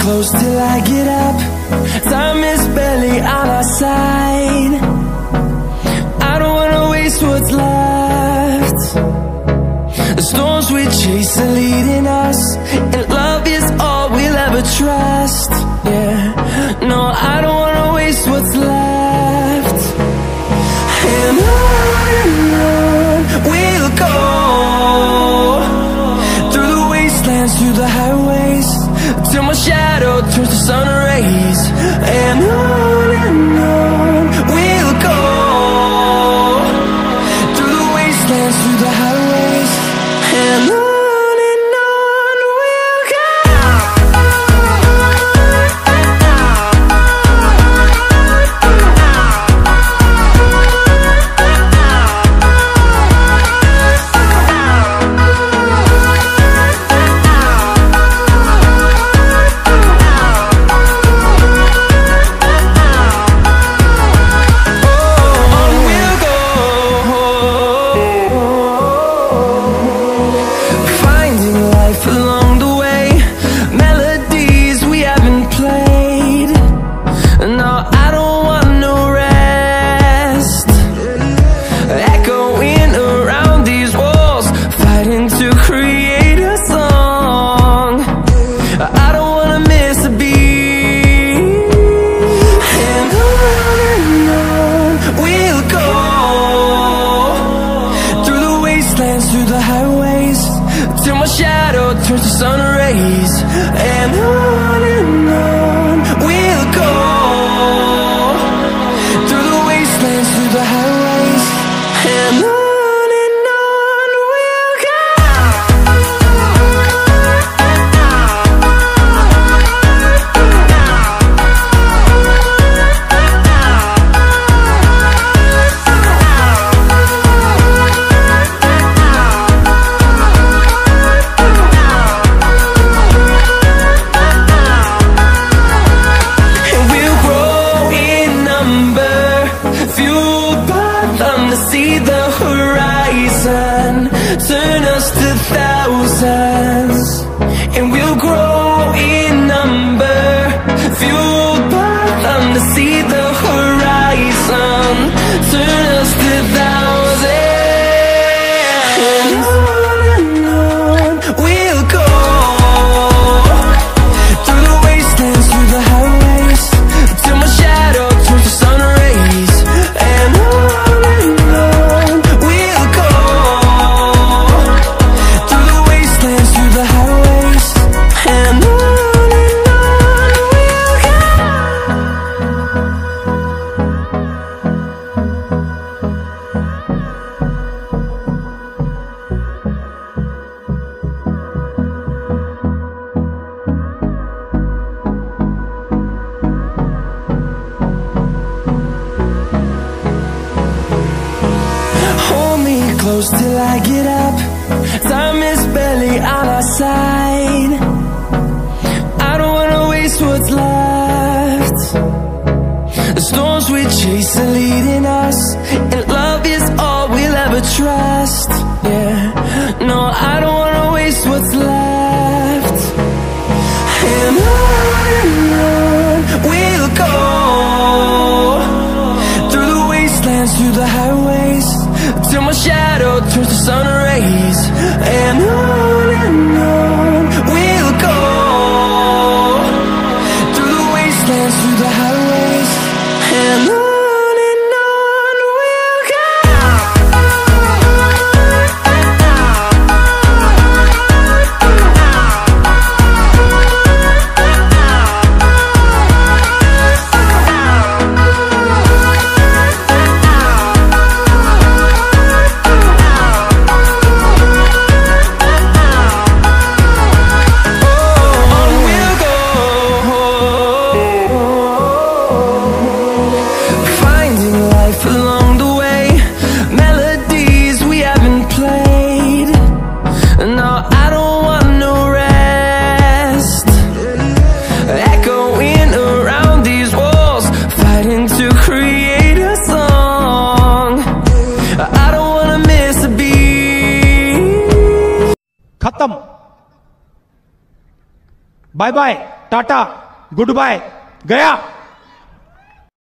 close till I get up. Time is barely on our side. I don't wanna waste what's left. The storms we chase are leading us, and love is all we'll ever trust. Yeah, no, I don't wanna waste what's left. And on we'll go, through the wastelands, through the highways, till my shadow turns to sun rays. And on we'll go, through the wastelands, through the highways, and on we'll go. Through the highways, till my shadow turns to sun rays. And on we'll go, through the wastelands, through the highways, and on we'll go. See the horizon, turn us to thousands, and we'll grow in number, fueled by them. To see the horizon, turn us to thousands, and on we'll go, through the wastelands, through the highways, till my shadow turns to sun rays. And close till I get up. Time is barely on our side. I don't wanna waste what's left. The storms we chase are leading us, and love is all we'll ever trust. Yeah, no, I don't wanna waste what's left. And on we'll go, through the wastelands, through the highways, till my shadow turns to sun rays. And on we'll go, through the wastelands, through the highways, and on we'll go. खत्म, bye bye. Tata, good bye, गया।